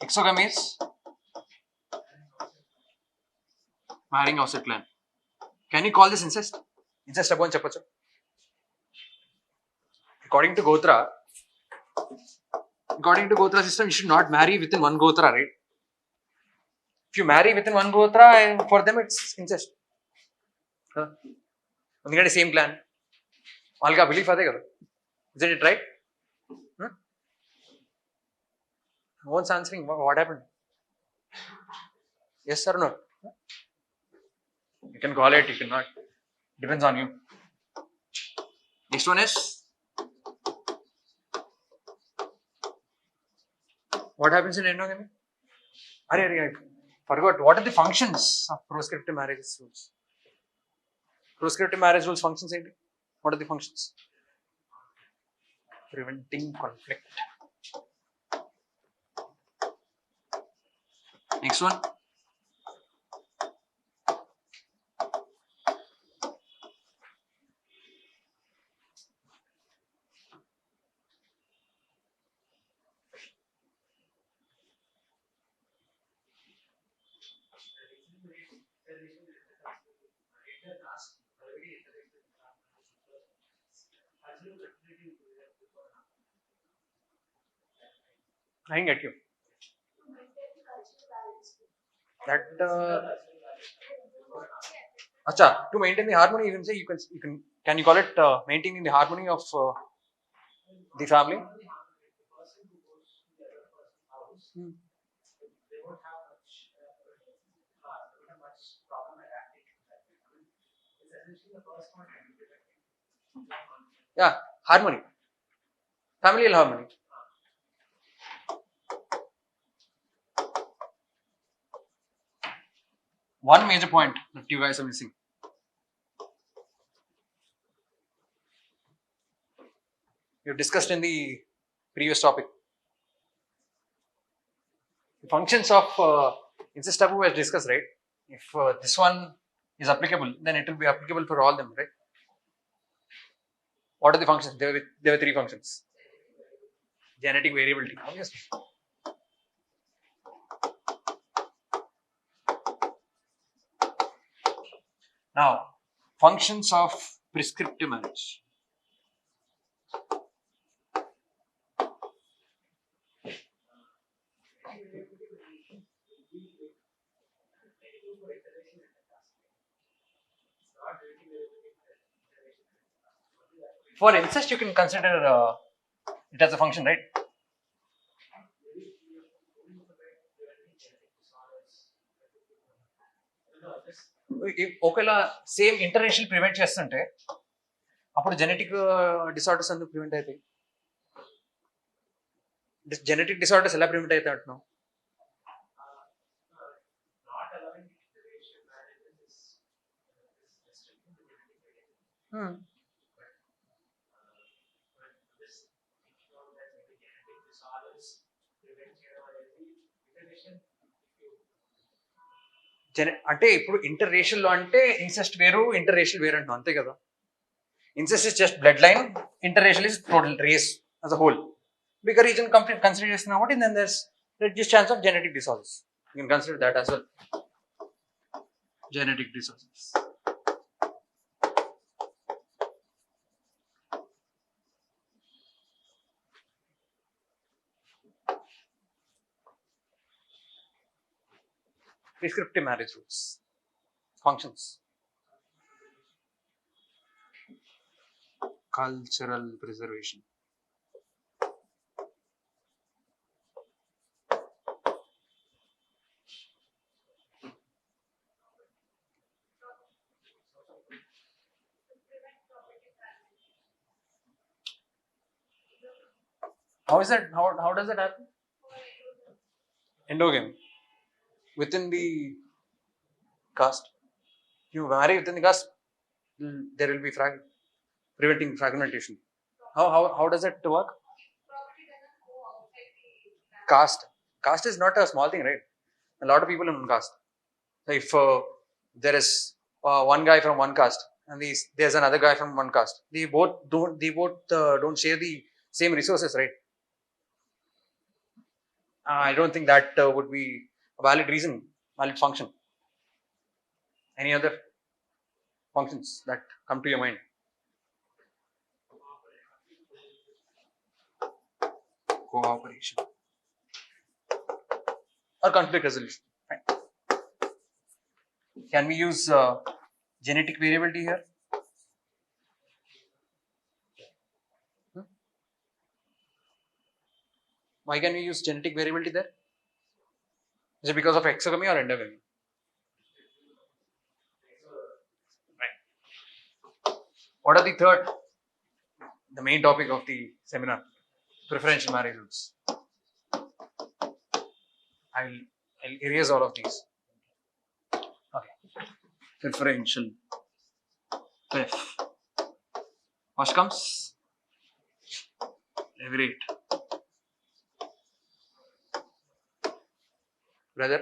exogamy is marrying outside clan. Can you call this incest? Incest taboo అని చెప్పొచ్చు. According to Gotra system, you should not marry within one Gotra, right? If you marry within one Gotra, for them it's incest. ఎందుకంటే same clan, వాళ్ళకి ఆ belief అదే కదా. Isn't it right? No one's answering. What happened? Yes or no? You can call it, you cannot. Depends on you. Next one is, what happens in endogamy? I forgot. What are the functions of proscriptive marriage rules? Proscriptive marriage rules functions. What are the functions? Preventing conflict. Next one. I didn't get you. That to maintain the harmony, you can say can you call it maintaining the harmony of the family? Hmm. Yeah, harmony, familial harmony. One major point that you guys are missing. We've discussed in the previous topic. The functions of incest taboo was discussed, right? If this one is applicable, then it will be applicable for all them, right? What are the functions? There were three functions. Genetic variability, obviously. Now, functions of prescriptive marriage. For incest, you can consider it as a function, right? ఒకవేళ same ఇంటర్రేషియల్ prevent చేస్తుంటే అప్పుడు genetic disorders అందుకు prevent అవుతాయి. Genetic disorders ఎలా prevent అవుతాయి అంటున్నావు? అంటే ఇప్పుడు ఇంటర్ రేషియల్ లో అంటే ఇన్సెస్ట్ వేరు, ఇంటర్ రేషియల్ వేరు అంటున్నాం, అంతే కదా? Incest is just blood line, interracial is total race as a whole. Bigger region consider చేస్తున్నా కాబట్టి then there's reduced chance of genetic disorders. You can consider that as well. Genetic disorders. Prescriptive marriage rules. Functions. Cultural preservation. How is that? How does that happen? Endogamy. Within the caste. You marry within the caste, there will be preventing fragmentation. How does that work? Caste is not a small thing, right? A lot of people in one caste. So if there is one guy from one caste and there's another guy from one caste, they both don't share the same resources, right? I don't think that would be a valid reason, valid function. Any other functions that come to your mind? Cooperation or conflict resolution. Fine. Can we use genetic variability here? Why can we use genetic variability there? Is it because of exogamy or endogamy? Right. What are the third? the main topic of the seminar, preferential marriage rules. I'll erase all of these. Okay. Preferential. Pref. First comes levirate. Brother.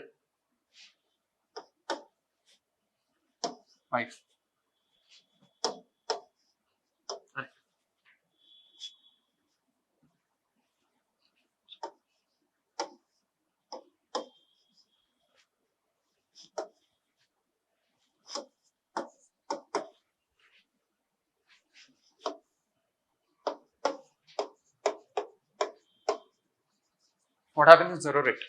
Wife. Right. What happens in surrogate?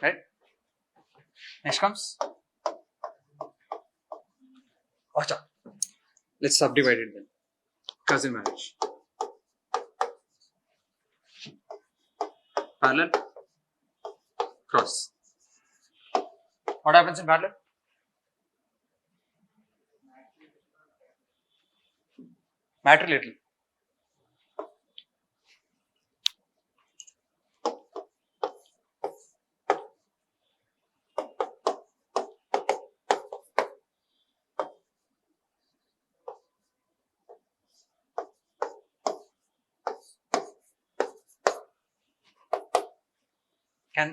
Right? Next comes. Acha. Let's subdivide it then. Cousin marriage. Parallel. Cross. What happens in parallel? Matrilineal.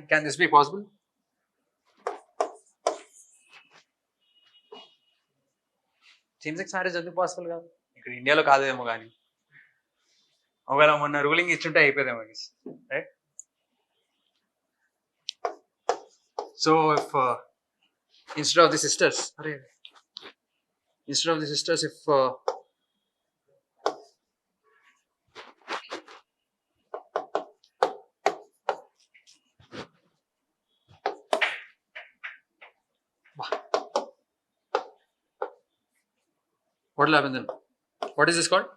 Can this be possible? Same sex marriage ఎందుకు possible కాదు? ఇక్కడ ఇండియాలో కాదేమో కానీ ఒకవేళ మొన్న ruling ఇచ్చుంటే అయిపోయేదేమో right. So if instead of the sisters if what will happen then? What is this called?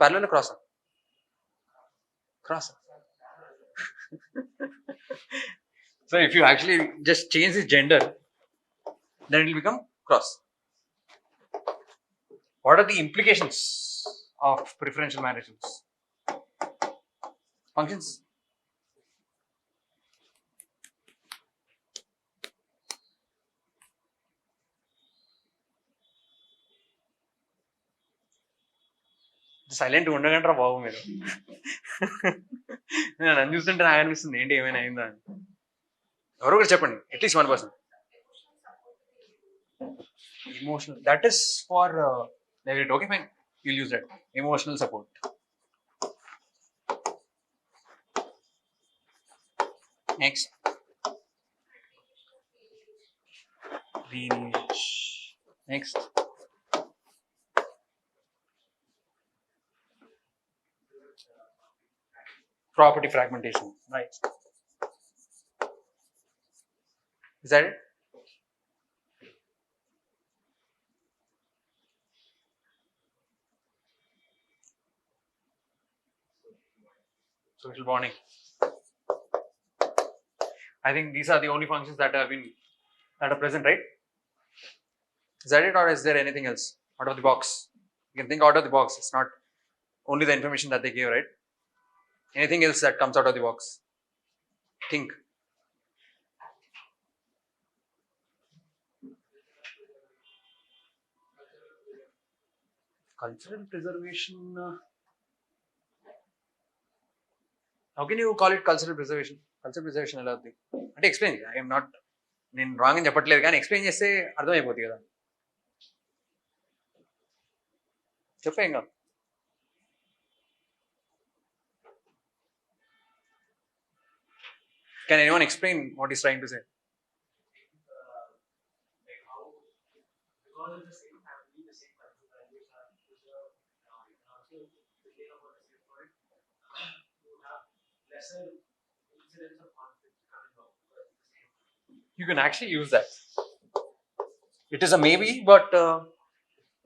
Parallel or cross? So if you actually just change the gender, then it will become cross. What are the implications of preferential marriage rules? Functions. Silent ఉండగంటారా బాబు మీరు? నేను నన్ను చూస్తుంటే నాకు అనిపిస్తుంది ఏంటి ఏమైనా అయిందా అని. ఎవరో ఒకటి చెప్పండి, at least 1%. Emotional. That is for okay, fine. You'll use that. Emotional support. Next. Lineage. Next. Property fragmentation. Right. Is that it? Social bonding. I think these are the only functions that are present, right? Is that it, or is there anything else out of the box? You can think out of the box. It's not only the information that they give, right? Anything else that comes out of the box? Think. Cultural preservation. How can you call it cultural preservation? Cultural preservation ఎలా ఉంది అంటే explain చేయాలి. I'm not, నేను wrong అని చెప్పట్లేదు కానీ explain చేస్తే అర్థమైపోతుంది కదా. చెప్పేం కాదు. Can anyone explain what he's trying to say? You can actually use that. It is a maybe, but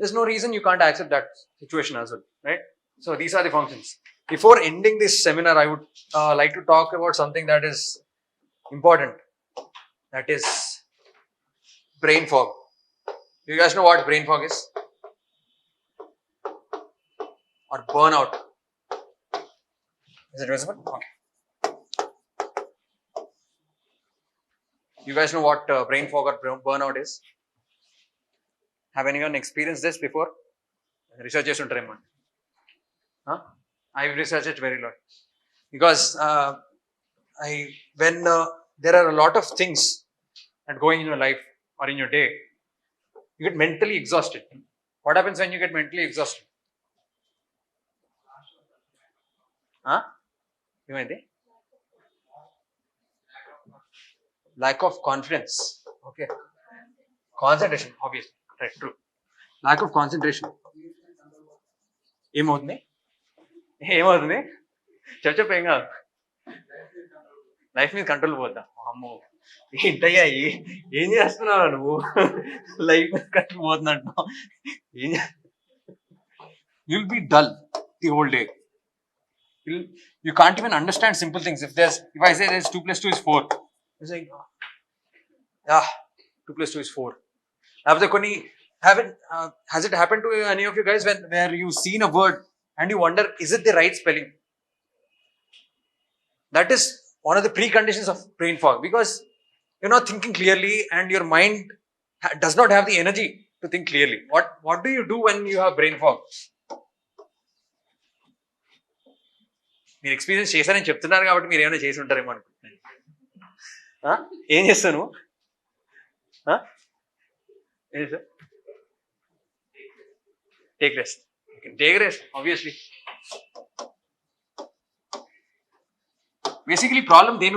there's no reason you can't accept that situation as well, right? So these are the functions. Before ending this seminar, I would like to talk about something that is important. That is brain fog. Do you guys know what brain fog is? Or burnout? Is it visible? Okay. You guys know what brain fog or burnout is? Have anyone experienced this before? Research చేస్తుంటారేమో. Huh? I've researched it very lot because when there are a lot of things that going in your life or in your day, you get mentally exhausted. What happens when you get mentally exhausted? Huh? ఏమైంది? Lack of confidence. Okay. Concentration, obviously. Right, true. Lack of concentration. ఏమవుతుంది? ఏమవుతుంది? చెప్పేం కాదు. Life మీద control పోద్దా? అమ్మో ఏంటయ్యా ఏం చేస్తున్నావు నువ్వు? లైఫ్ మీద కంట్రోల్ పోతుంది అంటున్నావు. You'll be dull the whole day. You can't even understand simple things. If I say there's 2 + 2 is 4, it's like, yeah, 2 + 2 is 4. Has it happened to any of you guys where you've seen a word and you wonder, is it the right spelling? That is one of the preconditions of brain fog, because you're not thinking clearly and your mind does not have the energy to think clearly. What do you do when you have brain fog? మీరు experience చేశారని చెప్తున్నారు కాబట్టి మీరు ఏమైనా చేసి ఉంటారేమో అనుకుంటున్నాను. ఏం చేస్తాను? Take rest. Take rest, obviously. Basically problem దేని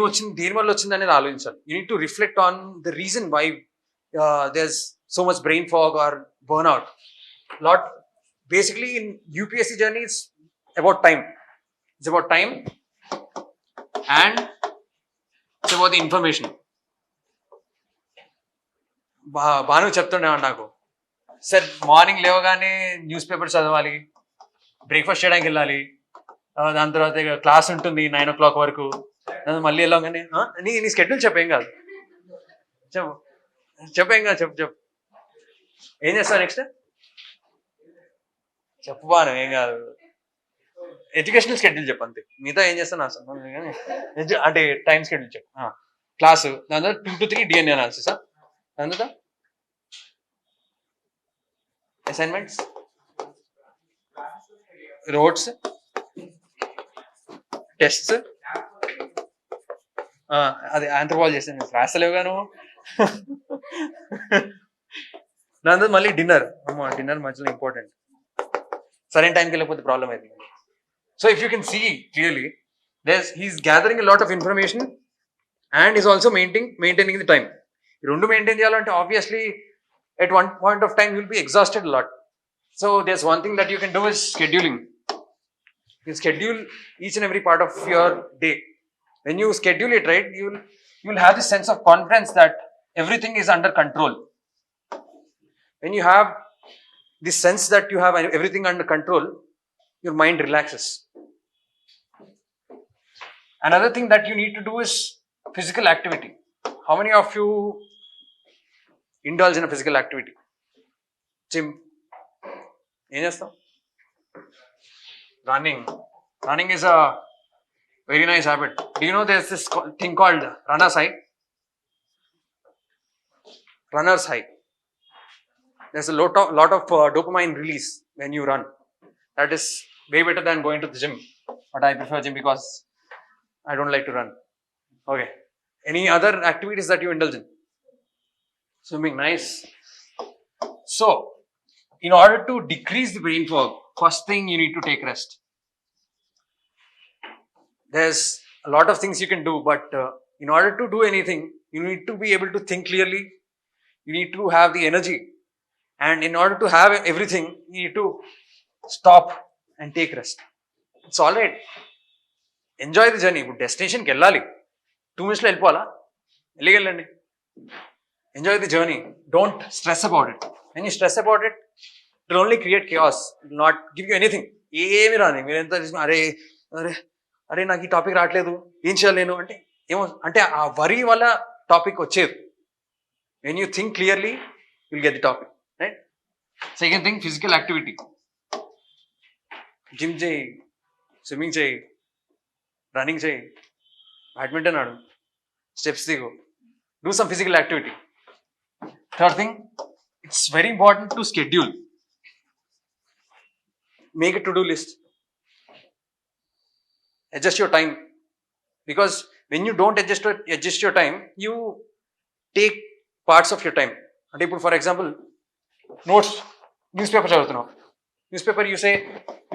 వల్ల వచ్చింది అనేది ఆలోచించాలి. You need to reflect on the reason why there's so much brain fog or burnout. Basically in UPSC journey, it's about time. It's about time and it's about the information. Banu చెప్తుండేవాడు నాకు, sir morning లేవగానే newspaper చదవాలి, breakfast చేయడానికి వెళ్ళాలి, దాని తర్వాత class ఉంటుంది 9 o'clock వరకు, మళ్ళీ వెళ్ళగానే నీ స్కెడ్యూల్ చెప్పేం కాదు, చెప్పేం కాదు, చెప్పు ఏం చేస్తావు నెక్స్ట్ చెప్పు బాను, ఏం కాదు, ఎడ్యుకేషనల్ స్కెడ్యూల్ చెప్పు అంతే, మిగతా ఏం చేస్తాను అంటే టైం స్కెడ్యూల్ చెప్పు, క్లాసు, దాని తర్వాత 2 to 3 DNA అనాలిసిస్, దాని తర్వాత అసైన్మెంట్స్, రోడ్స్, టెస్ట్స్, అది ఆంథ్రోపాలజీ చేస్తాను, రాస్తలేవుగా నువ్వు. దాని తర్వాత మళ్ళీ డిన్నర్, డిన్నర్ మధ్యలో ఇంపార్టెంట్, సరైన టైంకి వెళ్ళకపోతే ప్రాబ్లం అవుతుంది. So if you can see clearly, he's gathering a lot of information and is also maintaining the time. You don't maintain cheyalante, obviously at one point of time you'll be exhausted a lot. So there's one thing that you can do is scheduling. You schedule each and every part of your day. When you schedule it right, you'll have this sense of confidence that everything is under control. When you have this sense that you have everything under control, your mind relaxes. Another thing that you need to do is physical activity. How many of you indulge in a physical activity? Gym. Em chestam? Running is a very nice habit. Do you know there's this thing called runner's high? Runner's high. There's a lot of dopamine release when you run. That is way better than going to the gym. But I prefer gym because I don't like to run. Okay. Any other activities that you indulge in? Swimming, nice. So, in order to decrease the brain fog, first thing you need to take rest. There's a lot of things you can do, but in order to do anything, you need to be able to think clearly. You need to have the energy. And in order to have everything, you need to stop and take rest. It's all right. Enjoy the journey. ఇప్పుడు డెస్టినేషన్కి వెళ్ళాలి, 2 minutes వెళ్ళిపోవాలా, వెళ్ళండి. Enjoy the journey. Don't stress about it. When you stress about it, It will only create chaos. It will not give you anything. ఏమి రాని మీరు ఎంత తీసుకుని అరే అరే అరే నాకు ఈ టాపిక్ రావట్లేదు ఏం చేయలేను అంటే ఏమో అంటే ఆ వరి వల్ల టాపిక్ వచ్చేది. When you think clearly will get the topic, right? Second thing, physical activity. Gym చేయి, స్విమ్మింగ్ చేయి, రన్నింగ్ చేయి, బ్యాడ్మింటన్ ఆడు, స్టెప్స్ దిగు, do some physical activity. Third thing, it's very important to schedule. Make a to-do list. Adjust your time, because when you don't adjust your time, you take parts of your time. And ఇప్పుడు for example, notes, newspaper చదువుతున్నావు. Newspaper, you say,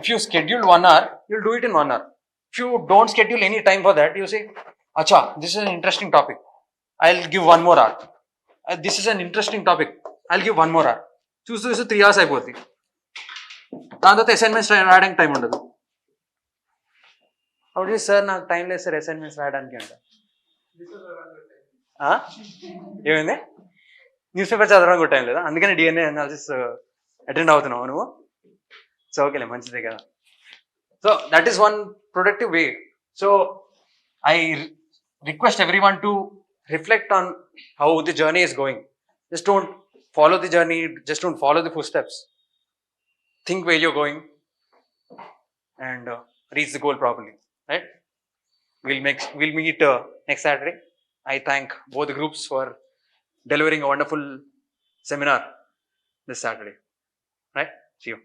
if you schedule 1 hour, you'll do it in 1 hour. If you don't schedule any time for that, you say, acha, this is an interesting topic, I'll give 1 more hour. This is an interesting topic, I'll give 1 more hour. చూస్తూ 3 hours అయిపోద్ది. దాని తర్వాత assignments రాయడానికి time ఉండదు. అప్పుడు sir నాకు time లేదు sir assignments రాయడానికి అంట. ఏమైంది? న్యూస్ పేపర్ చదవడానికి కూడా టైం లేదా? అందుకని డిఎన్ఏ అనాలిసిస్ అటెండ్ అవుతున్నావు నువ్వు. సో ఓకేలే, మంచిదే కదా. So that is one productive way. So I request every one to reflect on how the journey is going. Just don't follow the journey, just don't follow the footsteps. Think where you're going and reach the goal properly, right? We'll meet next Saturday. I thank both the groups for delivering a wonderful seminar this Saturday, right? See you.